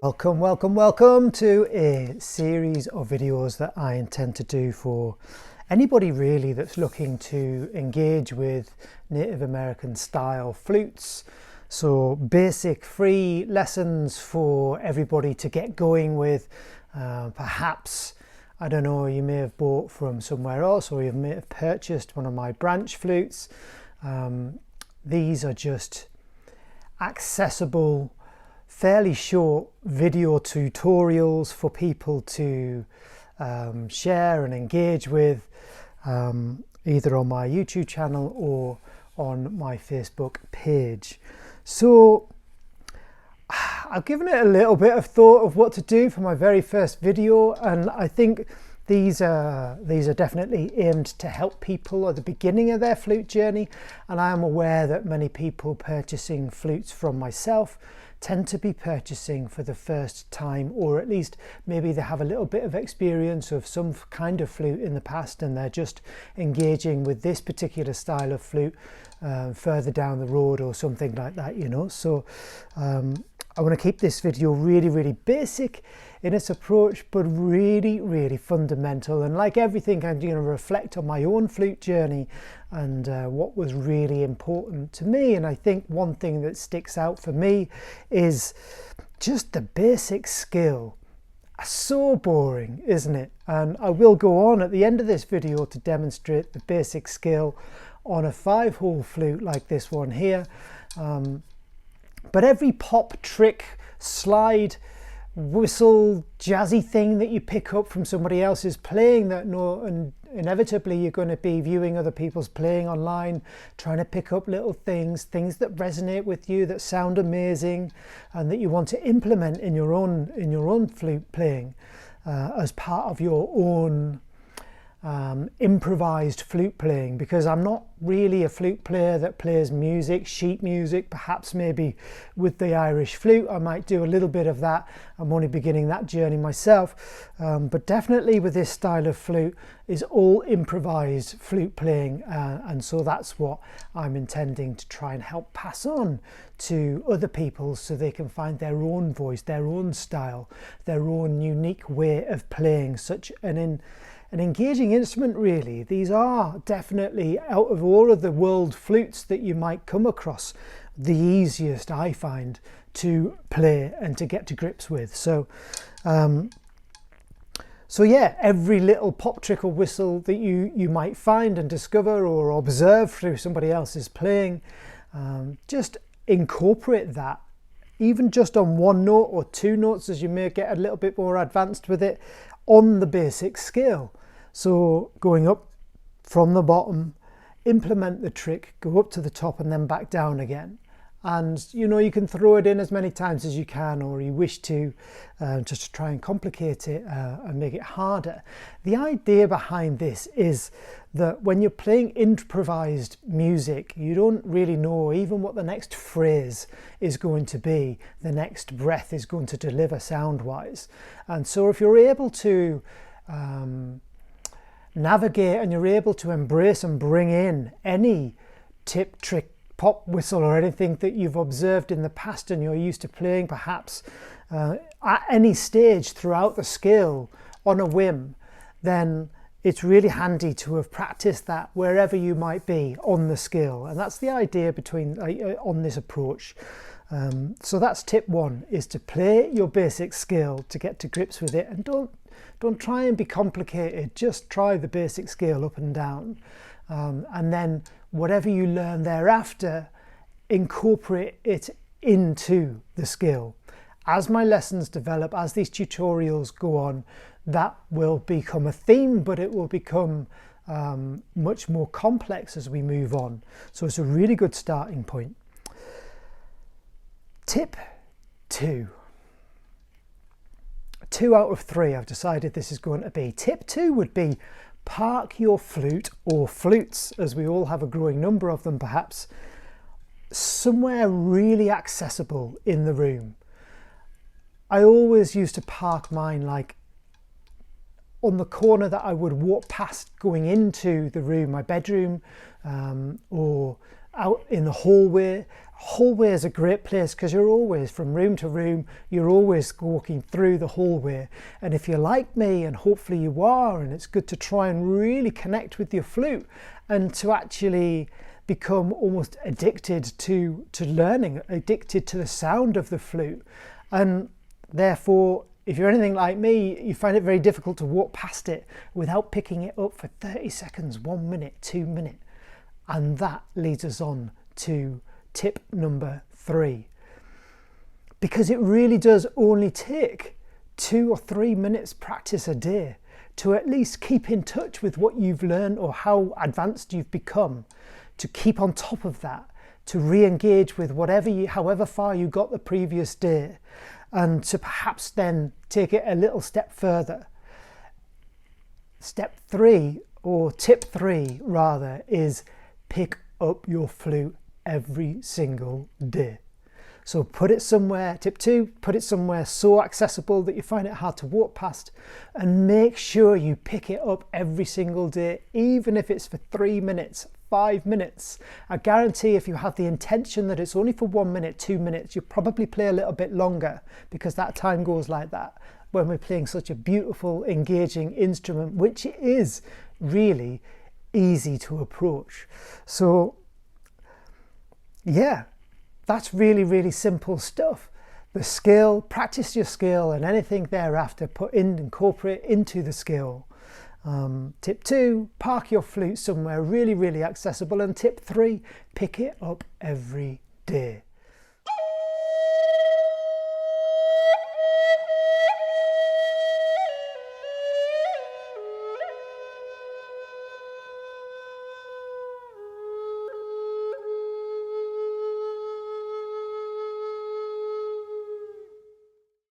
Welcome to a series of videos that I intend to do for anybody really that's looking to engage with Native American style flutes. So basic free lessons for everybody to get going with. Perhaps, I don't know, you may have bought from somewhere else or you may have purchased one of my branch flutes. These are just accessible, fairly short video tutorials for people to share and engage with, either on my YouTube channel or on my Facebook page. So I've given it a little bit of thought of what to do for my very first video, and I think these are definitely aimed to help people at the beginning of their flute journey. And I am aware that many people purchasing flutes from myself tend to be purchasing for the first time, or at least maybe they have a little bit of experience of some kind of flute in the past and they're just engaging with this particular style of flute further down the road or something like that, you know. So I want to keep this video really basic in its approach, but really fundamental. And like everything, I'm going to reflect on my own flute journey and what was really important to me. And I think one thing that sticks out for me is just the basic skill. So boring, isn't it? And I will go on at the end of this video to demonstrate the basic skill on a 5-hole flute like this one here. But every pop, trick, slide, whistle, jazzy thing that you pick up from somebody else's playing, and inevitably you're going to be viewing other people's playing online, trying to pick up little things that resonate with you, that sound amazing, and that you want to implement in your own flute playing as part of your own improvised flute playing. Because I'm not really a flute player that plays music, sheet music. Perhaps maybe with the Irish flute I might do a little bit of that. I'm only beginning that journey myself, but definitely with this style of flute is all improvised flute playing, and so that's what I'm intending to try and help pass on to other people so they can find their own voice, their own style, their own unique way of playing such an engaging instrument. Really, these are definitely, out of all of the world flutes that you might come across, the easiest I find to play and to get to grips with. So yeah, every little pop, trick or whistle that you might find and discover or observe through somebody else's playing, just incorporate that, even just on one note or two notes, as you may get a little bit more advanced with it, on the basic scale. So going up from the bottom, implement the trick, go up to the top and then back down again. And you know, you can throw it in as many times as you can, or you wish to, just to try and complicate it and make it harder. The idea behind this is that when you're playing improvised music, you don't really know even what the next phrase is going to be, the next breath is going to deliver sound-wise. And so if you're able to navigate and you're able to embrace and bring in any tip, trick, pop, whistle or anything that you've observed in the past and you're used to playing perhaps at any stage throughout the skill on a whim, then it's really handy to have practiced that wherever you might be on the skill. And that's the idea on this approach. So that's tip one, is to play your basic skill to get to grips with it, and don't try and be complicated, just try the basic scale up and down, and then whatever you learn thereafter, incorporate it into the skill. As my lessons develop, as these tutorials go on, that will become a theme, but it will become much more complex as we move on. So it's a really good starting point. Tip 2. 2 out of 3 I've decided this is going to be. Tip 2 would be park your flute, or flutes, as we all have a growing number of them perhaps, somewhere really accessible in the room. I always used to park mine like on the corner that I would walk past going into the room, my bedroom, or out in the hallway, Hallway is a great place because you're always from room to room, you're always walking through the hallway. And if you're like me, and hopefully you are, and it's good to try and really connect with your flute and to actually become almost addicted to learning, addicted to the sound of the flute. And therefore, if you're anything like me, you find it very difficult to walk past it without picking it up for 30 seconds, 1 minute, 2 minutes. And that leads us on to tip number 3. Because it really does only take 2 or 3 minutes practice a day to at least keep in touch with what you've learned or how advanced you've become, to keep on top of that, to re-engage with however far you got the previous day, and to perhaps then take it a little step further. Step 3, or tip 3 rather, is pick up your flute every single day. So put it somewhere, tip 2, put it somewhere so accessible that you find it hard to walk past, and make sure you pick it up every single day, even if it's for 3 minutes, 5 minutes. I guarantee if you have the intention that it's only for 1 minute, 2 minutes, you'll probably play a little bit longer, because that time goes like that when we're playing such a beautiful, engaging instrument, which is really easy to approach. So yeah, that's really, really simple stuff. The skill, practice your skill, and anything thereafter incorporate into the skill. Tip 2, park your flute somewhere really, really accessible. And tip 3, pick it up every day.